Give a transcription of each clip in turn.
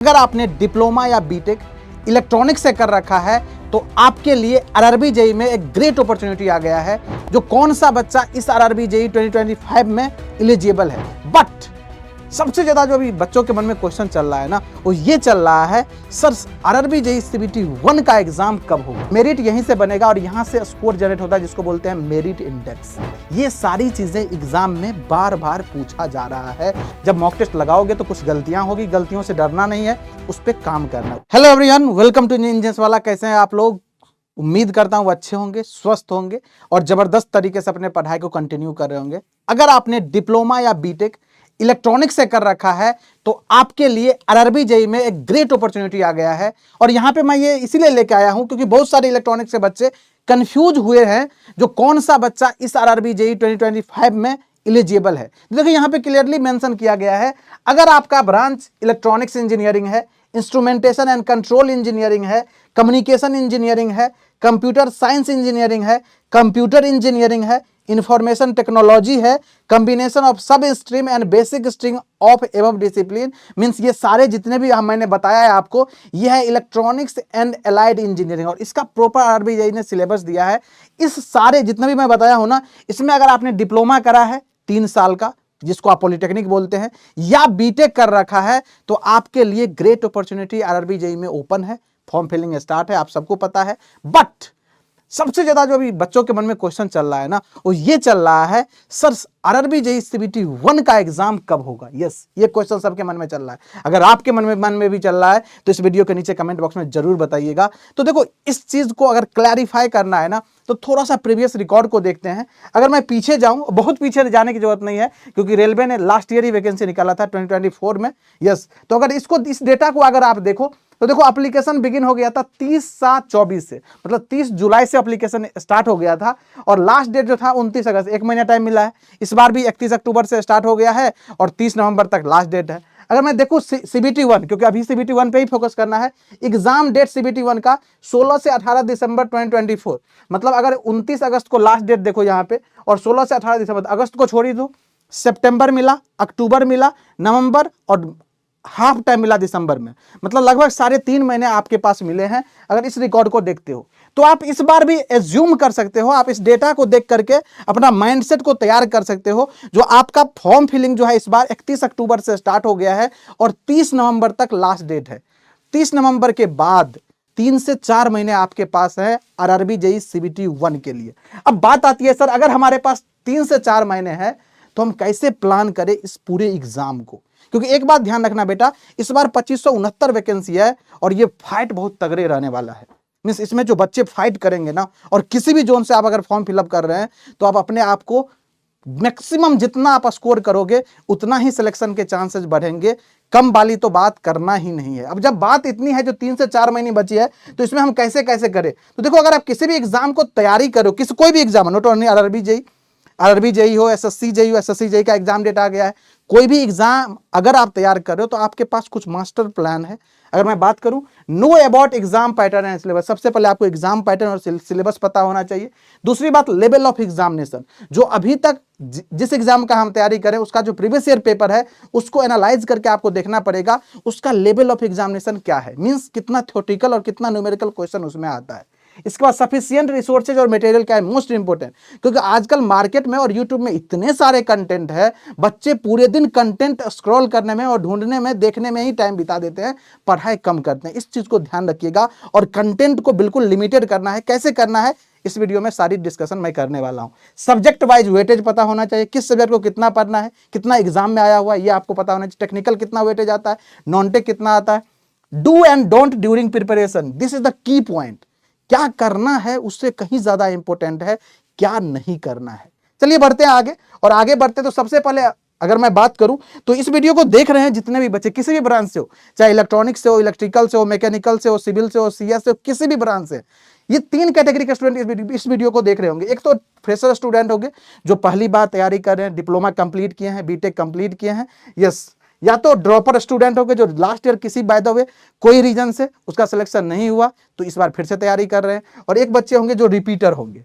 अगर आपने डिप्लोमा या बीटेक इलेक्ट्रॉनिक्स से कर रखा है तो आपके लिए आरआरबी जेईई में एक ग्रेट अपॉर्चुनिटी आ गया है। जो कौन सा बच्चा इस आरआरबी जेईई 2025 में एलिजिबल है। बट सबसे ज्यादा जो अभी बच्चों के मन में क्वेश्चन चल रहा है ना, वो ये चल रहा है, सर आरआरबी जेईई सीबीटी 1 का एग्जाम कब होगा। मेरिट यहीं से बनेगा और यहां से स्कोर जनरेट होता है जिसको बोलते हैं मेरिट इंडेक्स। ये सारी चीजें एग्जाम में बार बार पूछा जा रहा है। जब मॉक टेस्ट लगाओगे तो कुछ गलतियां होगी, गलतियों से डरना नहीं है, उस पर काम करना। Hello everyone, welcome to engineers वाला। कैसे हैं आप लोग? उम्मीद करता हूं अच्छे होंगे, स्वस्थ होंगे और जबरदस्त तरीके से अपने पढ़ाई को कंटिन्यू कर रहे होंगे। अगर आपने डिप्लोमा या बीटेक इलेक्ट्रॉनिक्स से कर रखा है तो आपके लिए आरआरबी जेईई में एक ग्रेट अपॉर्चुनिटी आ गया है। और यहां पे मैं ये इसीलिए लेके आया हूं क्योंकि बहुत सारे इलेक्ट्रॉनिक्स के बच्चे कंफ्यूज हुए हैं, जो कौन सा बच्चा इस आरआरबी जेईई 2025 में एलिजिबल है। देखिए यहां पे क्लियरली मेंशन किया गया है, अगर आपका ब्रांच इलेक्ट्रॉनिक्स इंजीनियरिंग है, इंस्ट्रूमेंटेशन एंड कंट्रोल इंजीनियरिंग है, कम्युनिकेशन इंजीनियरिंग है, कंप्यूटर साइंस इंजीनियरिंग है, कंप्यूटर इंजीनियरिंग है, इंफॉर्मेशन टेक्नोलॉजी है, कॉम्बिनेशन ऑफ सब stream and basic stream of above discipline, means ये सारे जितने भी मैंने बताया है आपको, ये है इलेक्ट्रॉनिक्स एंड एलाइड इंजीनियरिंग। और इसका प्रॉपर आरआरबी जेईई ने सिलेबस दिया है। इस सारे जितने भी मैं बताया हूं ना, इसमें अगर आपने डिप्लोमा करा है 3 साल का, जिसको आप पॉलिटेक्निक बोलते हैं, या बीटेक कर रखा है, तो आपके लिए ग्रेट अपॉर्चुनिटी आरआरबी जेईई में ओपन है। फॉर्म फिलिंग स्टार्ट है, आप सबको पता है। बट सबसे ज्यादा जो अभी बच्चों के मन में क्वेश्चन चल रहा है ना, वो ये चल रहा है, सर आरआरबी जेईई सीबीटी 1 का एग्जाम कब होगा। यस, ये क्वेश्चन सबके मन में चल रहा है। अगर आपके मन में भी चल रहा है तो इस वीडियो के नीचे कमेंट बॉक्स में जरूर बताइएगा। तो देखो, इस चीज को अगर क्लैरिफाई करना है ना, तो थोड़ा सा प्रीवियस रिकॉर्ड को देखते हैं। अगर मैं पीछे जाऊं, बहुत पीछे जाने की जरूरत नहीं है क्योंकि रेलवे ने लास्ट ईयर ही वैकेंसी निकाला था 2024 में। यस, तो अगर इस डेटा को अगर आप देखो तो देखो, एप्लीकेशन बिगिन हो गया था 30/7/24 से, मतलब 30 जुलाई से एप्लीकेशन स्टार्ट हो गया था और लास्ट डेट जो था 29 अगस्त, 1 महीना टाइम मिला है। इस बार भी 31 अक्टूबर से स्टार्ट हो गया है और 30 नवंबर तक लास्ट डेट है। अगर मैं देखूं सीबीटी 1, क्योंकि अभी सीबीटी 1 पे ही फोकस करना है, एग्जाम डेट सीबीटी 1 का 16 से 18 दिसंबर 2024, मतलब अगर 29 अगस्त को लास्ट डेट देखो यहाँ पे, और 16 से 18 दिसंबर, अगस्त को छोड़ ही दो, सितंबर मिला, अक्टूबर मिला, नवंबर और हाफ टाइम मिला दिसंबर में, मतलब लगभग 3.5 महीने आपके पास मिले हैं। अगर इस रिकॉर्ड को देखते हो तो आप इस बार भी एज्यूम कर सकते हो, आप इस डेटा को देख करके अपना माइंडसेट को तैयार कर सकते हो। जो आपका फॉर्म फिलिंग जो है इस बार 31 अक्टूबर से स्टार्ट हो गया है और 30 नवंबर तक लास्ट डेट है। 30 नवंबर के बाद 3 से 4 महीने आपके पास है आरआरबी जेईई सीबीटी 1 के लिए। अब बात आती है, सर अगर हमारे पास 3 से 4 महीने हैं तो हम कैसे प्लान करें इस पूरे एग्जाम को। क्योंकि एक बात ध्यान रखना बेटा, इस बार 2569 वैकेंसी है और ये फाइट बहुत तगड़े रहने वाला है। मींस इसमें जो बच्चे फाइट करेंगे ना, और किसी भी जोन से आप अगर फॉर्म फिलअप कर रहे हैं तो आप अपने आप को मैक्सिमम जितना आप स्कोर करोगे उतना ही सिलेक्शन के चांसेस बढ़ेंगे। कम वाली तो बात करना ही नहीं है। अब जब बात इतनी है, जो 3 से 4 महीने बची है, तो इसमें हम कैसे कैसे करें। तो देखो, अगर आप किसी भी एग्जाम को तैयारी करो, कोई भी exam, not only RRB JEE हो, एसएससी जेईई का एग्जाम डेट आ गया है, कोई भी एग्जाम अगर आप तैयार कर रहे हो तो आपके पास कुछ मास्टर प्लान है। अगर मैं बात करूं, know about exam pattern and syllabus, सबसे पहले आपको एग्जाम पैटर्न और सिलेबस पता होना चाहिए। दूसरी बात, लेवल ऑफ एग्जामिनेशन, जो अभी तक जिस एग्जाम का हम तैयारी करें उसका जो प्रीवियस ईयर पेपर है उसको एनालाइज करके आपको देखना पड़ेगा उसका लेवल ऑफ एग्जामिनेशन क्या है, मींस कितना थ्योरेटिकल और कितना न्यूमेरिकल क्वेश्चन उसमें आता है। इसके बाद सफिशिएंट रिसोर्सेज और मटेरियल क्या है, मोस्ट इंपोर्टेंट, क्योंकि आजकल मार्केट में और यूट्यूब में इतने सारे कंटेंट है, बच्चे पूरे दिन कंटेंट स्क्रॉल करने में और ढूंढने में, देखने में ही टाइम बिता देते हैं, पढ़ाई कम करते हैं। इस चीज को ध्यान रखिएगा और कंटेंट को बिल्कुल लिमिटेड करना है। कैसे करना है, इस वीडियो में सारी डिस्कशन मैं करने वाला हूं। सब्जेक्ट वाइज वेटेज पता होना चाहिए, किस सब्जेक्ट को कितना पढ़ना है, कितना एग्जाम में आया हुआ है, ये आपको पता होना चाहिए। टेक्निकल कितना वेटेज आता है, नॉन टेक कितना आता है। Do and don't during preparation, this is the key point. क्या करना है उससे कहीं ज्यादा इंपॉर्टेंट है क्या नहीं करना है। चलिए बढ़ते हैं आगे, और आगे बढ़ते तो सबसे पहले अगर मैं बात करूं तो इस वीडियो को देख रहे हैं जितने भी बच्चे किसी भी ब्रांच से हो, चाहे इलेक्ट्रॉनिक्स से हो, इलेक्ट्रिकल से हो, मैकेनिकल से हो, सिविल से हो, सीएस से हो, किसी भी ब्रांच से, ये 3 कैटेगरी के स्टूडेंट इस वीडियो को देख रहे होंगे। एक तो फ्रेशर स्टूडेंट होंगे जो पहली बार तैयारी कर रहे हैं, डिप्लोमा कंप्लीट किए हैं, बीटेक कंप्लीट किए हैं, यस, या तो ड्रॉपर स्टूडेंट होंगे जो लास्ट ईयर किसी बाय द वे कोई रीजन से उसका सिलेक्शन नहीं हुआ तो इस बार फिर से तैयारी कर रहे हैं, और एक बच्चे होंगे जो रिपीटर होंगे।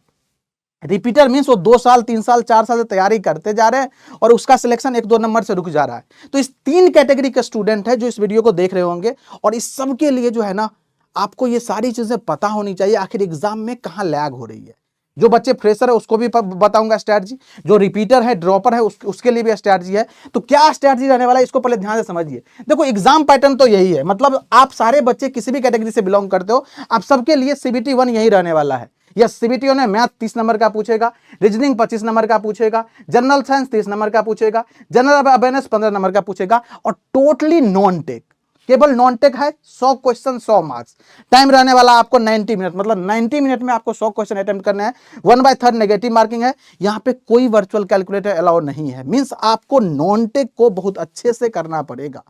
रिपीटर मीन्स वो 2 साल 3 साल 4 साल से तैयारी करते जा रहे हैं और उसका सिलेक्शन 1-2 नंबर से रुक जा रहा है। तो इस 3 कैटेगरी के स्टूडेंट है जो इस वीडियो को देख रहे होंगे, और इस सब के लिए जो है ना, आपको ये सारी चीजें पता होनी चाहिए आखिर एग्जाम में कहाँ लैग हो रही है। जो बच्चे फ्रेशर है उसको भी बताऊंगा स्ट्रैटेजी, जो रिपीटर है ड्रॉपर है उसके लिए भी स्ट्रैटेजी है। तो क्या स्ट्रैटेजी रहने वाला है इसको पहले ध्यान से समझिए। देखो एग्जाम पैटर्न तो यही है, मतलब आप सारे बच्चे किसी भी कैटेगरी से बिलोंग करते हो, आप सबके लिए CBT 1 यही रहने वाला है। यस, CBT 1 में मैथ 30 नंबर का पूछेगा, रीजनिंग 25 नंबर का पूछेगा, जनरल साइंस 30 नंबर का पूछेगा, जनरल अवेयरनेस 15 नंबर का पूछेगा, और टोटली नॉन टेक, केवल नॉन टेक है 100 क्वेश्चन 100 मार्क्स। टाइम रहने वाला आपको 90 मिनट, मतलब 90 मिनट में आपको 100 क्वेश्चन अटेम्प्ट करने हैं। 1/3 नेगेटिव मार्किंग है। यहाँ पे कोई वर्चुअल कैलकुलेटर अलाउ नहीं है। मींस आपको नॉन टेक को बहुत अच्छे से करना पड़ेगा,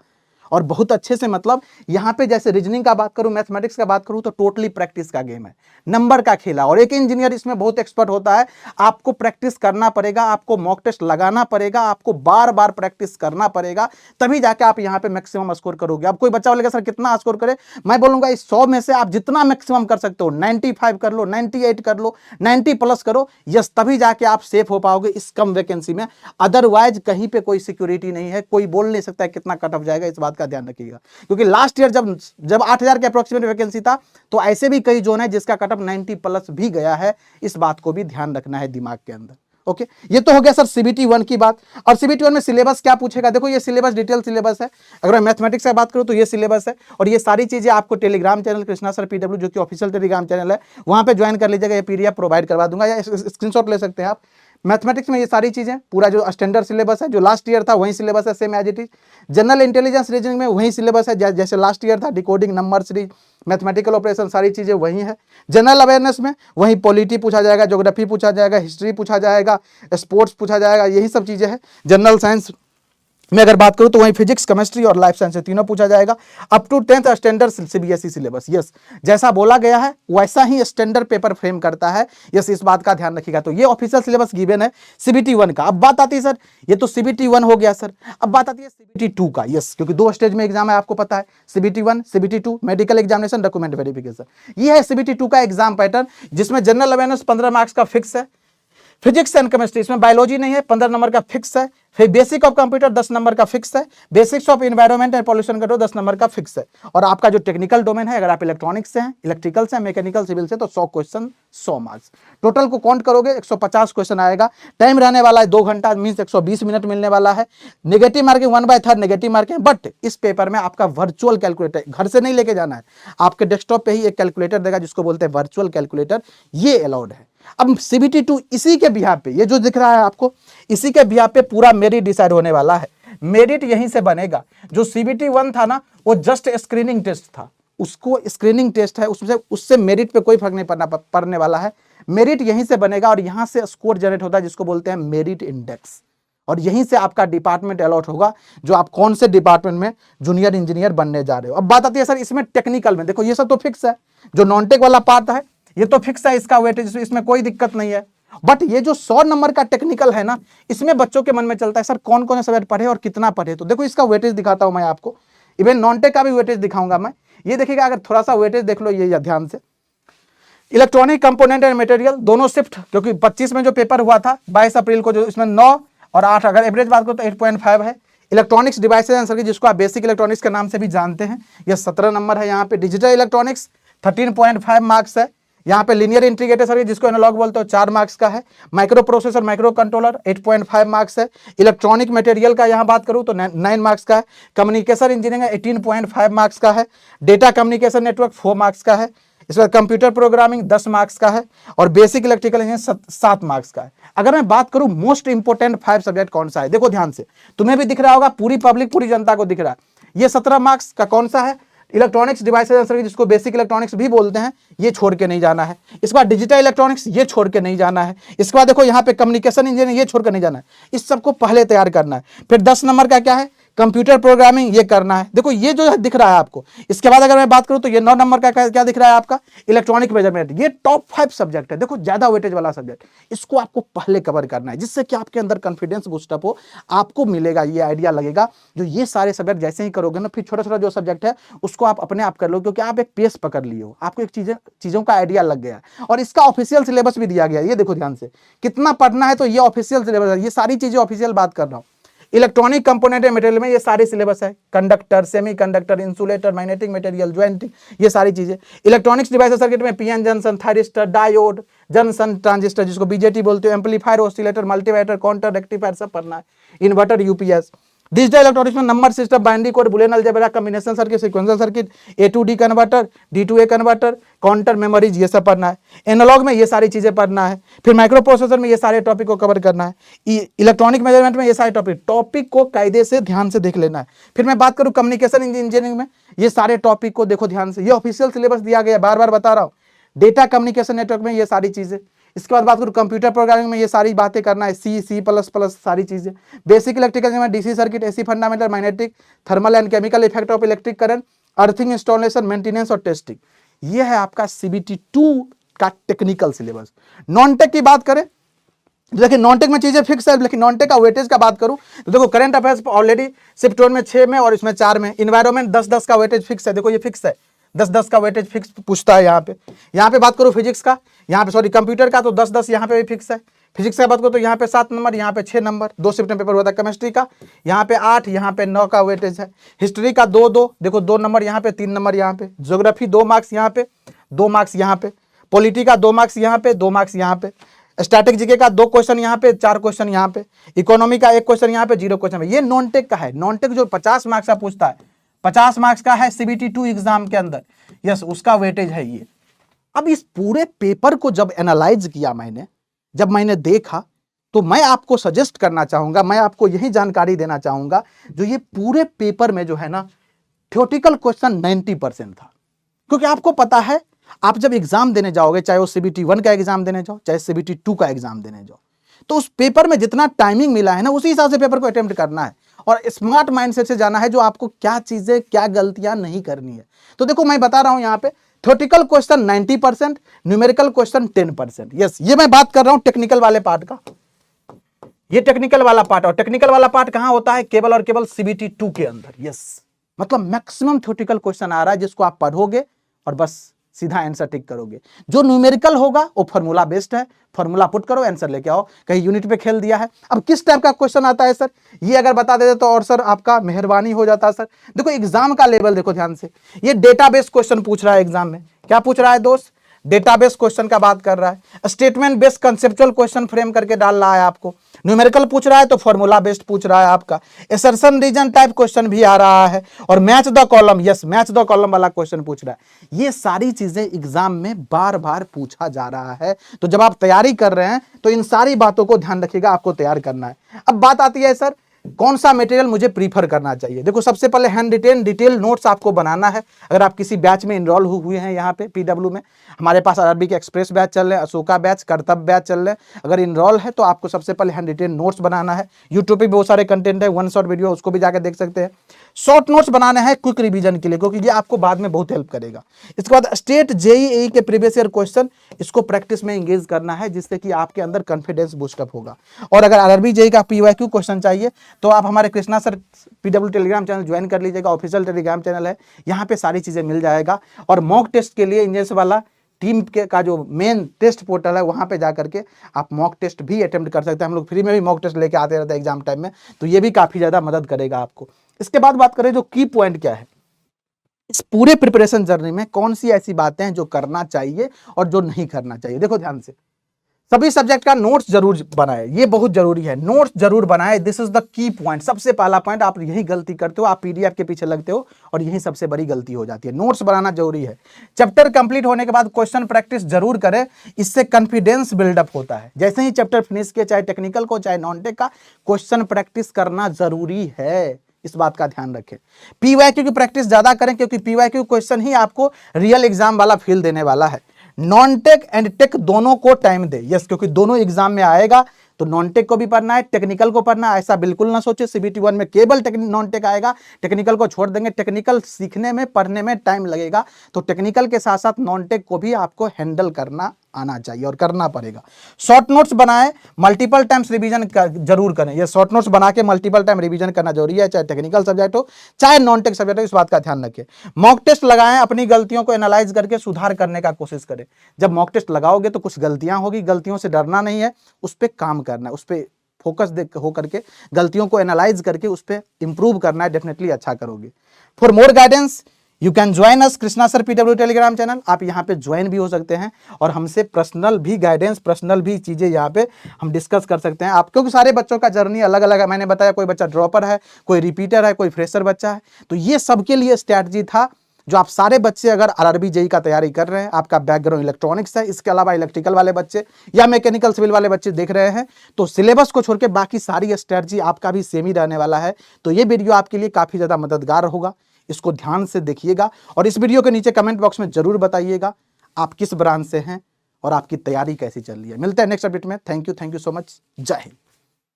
और बहुत अच्छे से मतलब यहाँ पे जैसे रीजनिंग का बात करूं, मैथमेटिक्स का बात करूं, तो टोटली प्रैक्टिस का गेम है, नंबर का खेला। और एक इंजीनियर इसमें बहुत एक्सपर्ट होता है। आपको प्रैक्टिस करना पड़ेगा, आपको मॉक टेस्ट लगाना पड़ेगा, आपको बार बार प्रैक्टिस करना पड़ेगा, तभी जाके आप यहाँ पे मैक्सिमम स्कोर करोगे। अब कोई बच्चा बोलेगा सर कितना स्कोर करे, मैं बोलूंगा इस 100 में से आप जितना मैक्सिमम कर सकते हो, 95 कर लो, 98 कर लो, 90 प्लस करो, यस, तभी जाके आप सेफ हो पाओगे इस कम वैकेंसी में। अदरवाइज कहीं पे कोई सिक्योरिटी नहीं है, कोई बोल नहीं सकता है कितना कट ऑफ जाएगा, इस बात का ध्यान रखिएगा। क्योंकि लास्ट ईयर जब 8000 के अप्रोक्सीमेट वैकेंसी था, तो ऐसे भी कई जोन है जिसका कट ऑफ 90 प्लस भी गया है। इस बात को भी ध्यान रखना है दिमाग के अंदर। ओके, ये तो हो गया सर CBT 1 की बात। और CBT 1 में सिलेबस क्या पूछेगा, देखो ये सिलेबस डिटेल सिलेबस है। अगर मैं मैथमेटिक्स की बात करूं तो ये सिलेबस है, और ये सारी चीजें आपको Telegram channel Krishna sir PW, जो कि ऑफिशियल टेलीग्राम चैनल है, वहां पे ज्वाइन कर लीजिएगा। ये PDF प्रोवाइड करवा दूंगा, या स्क्रीनशॉट ले सकते हैं आप। मैथमेटिक्स में ये सारी चीजें, पूरा जो स्टैंडर्ड सिलेबस है, जो लास्ट ईयर था वही सिलेबस है, same as it is. General intelligence reasoning में वही सिलेबस है जैसे लास्ट ईयर था, decoding, number series, mathematical operation, सारी चीजें वही है। जनरल अवेयरनेस में वही पॉलिटी पूछा जाएगा, ज्योग्राफी पूछा जाएगा, हिस्ट्री पूछा जाएगा, स्पोर्ट्स पूछा जाएगा, यही सब चीजें हैं। जनरल साइंस में अगर बात करूं तो वहीं फिजिक्स, केमिस्ट्री और लाइफ साइंस तीनों पूछा जाएगा। Up to 10th standard CBSE सिलेबस। यस, जैसा बोला गया है वैसा ही स्टैंडर्ड पेपर फ्रेम करता है। यस, इस बात का ध्यान रखिएगा। तो ये ऑफिशियल सिलेबस गिवन है CBT 1 का। अब बात आती है सर, ये तो CBT 1 हो गया सर, अब बात आती है CBT 2 का। यस, क्योंकि 2 स्टेज में एग्जाम है, आपको पता है, CBT 1, CBT 2, medical examination, document verification. ये है CBT 2 का एग्जाम पैटर्न, जिसमें जनरल अवेयरनेस 15 मार्क्स का फिक्स है, फिजिक्स एंड केमिस्ट्री, इसमें बायोलॉजी नहीं है, 15 नंबर का फिक्स है। फिर बेसिक ऑफ कंप्यूटर 10 नंबर का फिक्स है, basics of environment and pollution control 10 number का फिक्स है। और आपका जो टेक्निकल डोमेन है, अगर आप इलेक्ट्रॉनिक्स से हैं, इलेक्ट्रिकल से, मैकेनिकल, सिविल से, तो 100 क्वेश्चन 100 मार्क्स। टोटल को काउंट करोगे 150 क्वेश्चन आएगा। टाइम रहने वाला है 2 घंटा, मीन्स 120 मिनट मिलने वाला है। Negative marking 1/3 negative marking. But इस पेपर में आपका वर्चुअल कैलकुलेटर घर से नहीं लेके जाना है, आपके डेस्कटॉप पे ही एक कैलकुलेटर देगा जिसको बोलते हैं वर्चुअल कैलकुलेटर, ये अलाउड है। अब CBT 2 इसी के बिहाफ पे, ये जो दिख रहा है आपको, इसी के बिहाफ पे पूरा मेरिट डिसाइड होने वाला है। मेरिट यहीं से बनेगा। जो CBT 1 था ना, वो जस्ट स्क्रीनिंग टेस्ट था, उसको स्क्रीनिंग टेस्ट है, उससे मेरिट पे कोई फर्क नहीं पड़ने वाला है। मेरिट यहीं से बनेगा, और यहां से स्कोर जनरेट होता है जिसको बोलते हैं मेरिट इंडेक्स, और यहीं से आपका डिपार्टमेंट अलॉट होगा, जो आप कौन से डिपार्टमेंट में जूनियर इंजीनियर बनने जा रहे हो। अब बात आती है सर इसमें टेक्निकल में, देखो ये सब तो फिक्स है, जो नॉन टेक वाला पार्ट है ये तो फिक्स है, इसका वेटेज, इसमें कोई दिक्कत नहीं है। बट ये जो 100 नंबर का टेक्निकल है ना, इसमें बच्चों के मन में चलता है सर कौन कौन से सब्जेक्ट पढ़े और कितना पढ़े। तो देखो इसका वेटेज दिखाता हूं मैं आपको, इवन नॉन टेक का भी वेटेज दिखाऊंगा मैं। ये देखिएगा, अगर थोड़ा सा वेटेज देख लो ये ध्यान से, इलेक्ट्रॉनिक कंपोनेंट एंड मटेरियल दोनों शिफ्ट, क्योंकि 25 में जो पेपर हुआ था 22 अप्रैल को, जो इसमें 9 और 8, अगर एवरेज बात करो तो 8.5 है। इलेक्ट्रॉनिक्स डिवाइसेज एंड सर्किट, जिसको आप बेसिक इलेक्ट्रॉनिक्स के नाम से भी जानते हैं, यह 17 नंबर है। यहाँ पे डिजिटल इलेक्ट्रॉनिक्स 13.5 मार्क्स है। यहाँ पे लीनियर इंटीग्रेटेड सर्किट, जिसको एनालॉग बोलते हो, 4 मार्क्स का है। Micro processor, micro controller 8.5 marks है। इलेक्ट्रॉनिक मटेरियल का यहाँ बात करूँ तो 9 मार्क्स का है। कम्युनिकेशन इंजीनियरिंग 18.5 मार्क्स का है। डेटा कम्युनिकेशन नेटवर्क 4 मार्क्स का है। इसमें कंप्यूटर प्रोग्रामिंग 10 मार्क्स का है, और बेसिक इलेक्ट्रिकल इंजीनियरिंग 7 मार्क्स का है। अगर मैं बात करूं मोस्ट इंपोर्टेंट 5 सब्जेक्ट कौन सा है, देखो ध्यान से, तुम्हें भी दिख रहा होगा, पूरी पब्लिक, पूरी जनता को दिख रहा है। ये 17 मार्क्स का कौन सा है, इलेक्ट्रॉनिक्स डिवाइसेज एंड सर्किट, जिसको बेसिक इलेक्ट्रॉनिक्स भी बोलते हैं, ये छोड़ के नहीं जाना है। इसके बाद डिजिटल इलेक्ट्रॉनिक्स, ये छोड़ के नहीं जाना है। इसके बाद देखो यहाँ पे कम्युनिकेशन इंजीनियरिंग, ये छोड़ के नहीं जाना है। इस सबको पहले तैयार करना है। फिर 10 नंबर का क्या है, कंप्यूटर प्रोग्रामिंग ये करना है। देखो ये जो दिख रहा है आपको, इसके बाद अगर मैं बात करूं तो ये 9 नंबर का क्या दिख रहा है आपका, इलेक्ट्रॉनिक मेजरमेंट। ये टॉप 5 सब्जेक्ट है, देखो ज्यादा वेटेज वाला सब्जेक्ट, इसको आपको पहले कवर करना है, जिससे कि आपके अंदर कॉन्फिडेंस बूस्टअप हो, आपको मिलेगा, ये आइडिया लगेगा। जो ये सारे सब्जेक्ट जैसे ही करोगे ना, फिर छोटा छोटा जो सब्जेक्ट है उसको आप अपने आप कर लो, क्योंकि आप एक पेस पकड़ लिए हो, आपको एक चीजों का आइडिया लग गया और इसका ऑफिशियल सिलेबस भी दिया गया। ये देखो ध्यान से कितना पढ़ना है, तो ये ऑफिशियल सिलेबस है, ये सारी चीजें ऑफिशियल बात कर रहा हूं। इलेक्ट्रॉनिक कंपोनेंट मटेरियल में ये सारे सिलेबस है, conductor, semiconductor, insulator, magnetic material, jointing, ये सारी चीजें। इलेक्ट्रॉनिक्स डिवाइस सर्किट में PN junction, thyristor, diode, junction, transistor जिसको बीजेटी बोलते हो, amplifier, oscillator, multimeter, counter, rectifier सब पढ़ना है, इन्वर्टर, यूपीएस। डिजिटल इलेक्ट्रॉनिक्स में number system, binary code, boolean algebra, combination circuit, sequential circuit, A to D converter, D to A converter, counter, memories, ये सब पढ़ना है। एनालॉग में ये सारी चीजें पढ़ना है। फिर माइक्रो प्रोसेसर में ये सारे टॉपिक को कवर करना है। इलेक्ट्रॉनिक मेजरमेंट में ये सारे टॉपिक को कायदे से ध्यान से देख लेना है। फिर मैं बात करूं कम्युनिकेशन इंजीनियरिंग में, ये सारे टॉपिक को देखो ध्यान से, ये ऑफिशियल सिलेबस दिया गया, बार बार बता रहा हूं। डेटा कम्युनिकेशन नेटवर्क में ये सारी चीजें। इसके बाद बात करूं कंप्यूटर प्रोग्रामिंग में, ये सारी बातें करना है, सी प्लस प्लस सारी चीजें। बेसिक इलेक्ट्रिकल में DC circuit, AC fundamental, magnetic, thermal and chemical effect of electric current, earthing, installation, maintenance और टेस्टिंग। ये है आपका CBT 2 का टेक्निकल सिलेबस। नॉन टेक की बात करें, देखिए नॉन टेक में चीजें फिक्स है, लेकिन नॉन टेक का वेटेज का बात करूं तो देखो करंट अफेयर्स ऑलरेडी शिफ्ट 1 में 6 में और इसमें 4 में। इन्वायरमेंट 10-10 का वेटेज फिक्स है, देखो ये फिक्स है, 10-10 का वेटेज फिक्स पूछता है यहाँ पे बात करो फिजिक्स का, यहाँ पे सॉरी कंप्यूटर का तो 10-10 यहाँ पे भी फिक्स है। फिजिक्स का बात करो तो यहाँ पे 7 नंबर, यहाँ पे 6 नंबर, 2 शिफ्ट में पेपर होता है। केमिस्ट्री का यहाँ पे 8, यहाँ पे 9 का वेटेज है। हिस्ट्री का 2-2, देखो 2 नंबर यहाँ पे, 3 नंबर यहाँ पे। ज्योग्राफी 2 मार्क्स यहाँ पे, 2 मार्क्स यहाँ पे। पॉलिटी का 2 मार्क्स यहाँ पे, 2 मार्क्स यहाँ पे। स्टैटिक जीके का 2 क्वेश्चन यहाँ पे, 4 क्वेश्चन यहाँ पे। इकोनॉमी का 1 क्वेश्चन यहाँ पे, 0 क्वेश्चन पे। ये नॉन टेक का है। नॉन टेक जो 50 मार्क्स का पूछता है, 50 मार्क्स का है CBT 2 एग्जाम के अंदर, यस उसका वेटेज है ये। अब इस पूरे पेपर को जब एनालाइज किया मैंने, जब मैंने देखा, तो मैं आपको सजेस्ट करना चाहूंगा, मैं आपको यही जानकारी देना चाहूंगा, जो ये पूरे पेपर में जो है ना थ्योरेटिकल क्वेश्चन 90% था। क्योंकि आपको पता है आप जब एग्जाम देने जाओगे, चाहे वो CBT 1 का एग्जाम देने जाओ, चाहे CBT 2 का एग्जाम देने जाओ, तो उस पेपर में जितना टाइमिंग मिला है ना, उसी हिसाब से पेपर को अटेम्प्ट करना है और स्मार्ट माइंडसेट से जाना है, जो आपको क्या चीजें, क्या गलतियां नहीं करनी है। तो देखो मैं बता रहा हूं यहाँ पे theoretical question 90%, numerical question 10%। Yes, ये मैं बात कर रहा हूं टेक्निकल वाले पार्ट का। ये टेक्निकल वाला पार्ट, और टेक्निकल वाला पार्ट कहां होता है, केवल और केवल CBT 2 के अंदर। यस, मतलब मैक्सिमम थ्योरेटिकल क्वेश्चन आ रहा है, जिसको आप पढ़ोगे और बस सीधा आंसर टिक करोगे। जो न्यूमेरिकल होगा वो फॉर्मूला बेस्ड है, फॉर्मूला पुट करो, आंसर लेके आओ। कहीं यूनिट पे खेल दिया है। अब किस टाइप का क्वेश्चन आता है सर, ये अगर बता देते तो और सर आपका मेहरबानी हो जाता सर। देखो एग्जाम का लेवल देखो ध्यान से, ये डेटाबेस क्वेश्चन पूछ रहा है एग्जाम में। क्या पूछ रहा है दोस्त, डेटाबेस क्वेश्चन का बात कर रहा है। Statement based conceptual question frame करके डाल रहा है आपको। न्यूमेरिकल पूछ रहा है तो फॉर्मूला बेस्ड पूछ रहा है आपका। असर्शन रीजन टाइप क्वेश्चन भी आ रहा है, और match the column, yes match the column वाला क्वेश्चन पूछ रहा है। ये सारी चीजें एग्जाम में बार बार पूछा जा रहा है। तो जब आप तैयारी कर रहे हैं तो इन सारी बातों को ध्यान रखिएगा, आपको तैयार करना है। अब बात आती है सर कौन सा मटेरियल मुझे प्रीफर करना चाहिए। देखो सबसे पहले हैंड रिटेन डिटेल नोट्स आपको बनाना है। अगर आप किसी बैच में इनरोल हुए हैं, यहाँ पे PW में हमारे पास अरबी के एक्सप्रेस बैच चल रहे हैं, अशोका बैच, कर्तव्य बैच चल रहे हैं। अगर इनरोल है तो आपको सबसे पहले हैंड रिटेन नोट्स बनाना है। यूट्यूब पे बहुत सारे कंटेंट है, 1 शॉट वीडियो, उसको भी जाकर देख सकते हैं। शॉर्ट नोट्स बनाने हैं क्विक रिवीजन के लिए, क्योंकि ये आपको बाद में बहुत हेल्प करेगा। इसके बाद स्टेट JEE के प्रीवियस ईयर क्वेश्चन, इसको प्रैक्टिस में एंगेज करना है, जिससे कि आपके अंदर कॉन्फिडेंस बूस्टअप होगा। और अगर RRB JEE का PYQ क्वेश्चन चाहिए तो आप हमारे Krishna sir PW Telegram channel join कर लीजिएगा, ऑफिशियल टेलीग्राम चैनल है, यहाँ पे सारी चीजें मिल जाएगा। और मॉक टेस्ट के लिए इंजीनियर्स वाला टीम के का जो मेन टेस्ट पोर्टल है, वहां पे जाकर के आप मॉक टेस्ट भी अटेम्प्ट कर सकते हैं। हम लोग फ्री में भी मॉक टेस्ट लेके आते रहते हैं एग्जाम टाइम में, तो ये भी काफी ज्यादा मदद करेगा आपको। इसके बाद बात करें जो की पॉइंट क्या है इस पूरे प्रिपरेशन जर्नी में, कौन सी ऐसी बातें हैं जो करना चाहिए और जो नहीं करना चाहिए। देखो ध्यान से, सभी सब्जेक्ट का नोट्स जरूर बनाए, ये बहुत जरूरी है, नोट्स जरूर बनाए। This is the key point. सबसे पहला पॉइंट, आप यही गलती करते हो, आप PDF के पीछे लगते हो और यही सबसे बड़ी गलती हो जाती है। नोट्स बनाना जरूरी है। चैप्टर कंप्लीट होने के बाद क्वेश्चन प्रैक्टिस जरूर करें, इससे कॉन्फिडेंस बिल्डअप होता है। जैसे ही चैप्टर फिनिश किया, चाहे टेक्निकल को चाहे नॉन टेक का, क्वेश्चन प्रैक्टिस करना जरूरी है, इस बात का ध्यान रखें। PYQ की प्रैक्टिस ज्यादा करें, क्योंकि PYQ क्वेश्चन ही आपको रियल एग्जाम वाला फील देने वाला है। नॉन टेक एंड टेक दोनों को टाइम दे, यस, क्योंकि दोनों एग्जाम में आएगा, तो नॉन टेक को भी पढ़ना है, टेक्निकल को पढ़ना है, ऐसा बिल्कुल ना सोचे CBT 1 में केवल नॉन टेक आएगा, टेक्निकल को छोड़ देंगे। टेक्निकल सीखने में, पढ़ने में टाइम लगेगा, तो टेक्निकल के साथ साथ नॉन टेक को भी आपको हैंडल करना आना चाहिए और करना पड़ेगा। शॉर्ट नोट्स बनाएं, मल्टीपल टाइम्स रिवीजन जरूर करें। ये शॉर्ट नोट्स बना के मल्टीपल टाइम रिवीजन करना जरूरी है, चाहे टेक्निकल सब्जेक्ट हो चाहे नॉन टेक सब्जेक्ट हो, इस बात का ध्यान रखें। मॉक टेस्ट लगाएं, अपनी गलतियों को एनालाइज करके सुधार करने का कोशिश करें। जब मॉक टेस्ट लगाओगे तो कुछ गलतियां होगी, गलतियों से डरना नहीं है, उस पर काम करना है, उस पर फोकस हो करके गलतियों को एनालाइज करके उस पर इंप्रूव करना है, डेफिनेटली अच्छा करोगे। For more guidance you can join us Krishna sir PW Telegram channel. आप यहाँ पे ज्वाइन भी हो सकते हैं और हमसे पर्सनल भी गाइडेंस, पर्सनल भी चीज़ें यहाँ पे हम डिस्कस कर सकते हैं आप, क्योंकि सारे बच्चों का जर्नी अलग अलग है। मैंने बताया कोई बच्चा ड्रॉपर है, कोई रिपीटर है, कोई फ्रेशर बच्चा है, तो ये सबके लिए स्ट्रैटेजी था। जो आप सारे बच्चे अगर RRB JEE का तैयारी कर रहे हैं, आपका बैकग्राउंड इलेक्ट्रॉनिक्स है, इसके अलावा इलेक्ट्रिकल वाले बच्चे या मैकेनिकल सिविल वाले बच्चे देख रहे हैं, तो सिलेबस को छोड़ के बाकी सारी स्ट्रैटेजी आपका भी सेम ही रहने वाला है। तो ये वीडियो आपके लिए काफ़ी ज़्यादा मददगार होगा, इसको ध्यान से देखिएगा और इस वीडियो के नीचे कमेंट बॉक्स में जरूर बताइएगा आप किस ब्रांच से हैं और आपकी तैयारी कैसी चल रही है। मिलते हैं नेक्स्ट अपडेट में। Thank you so much. जय हिंद।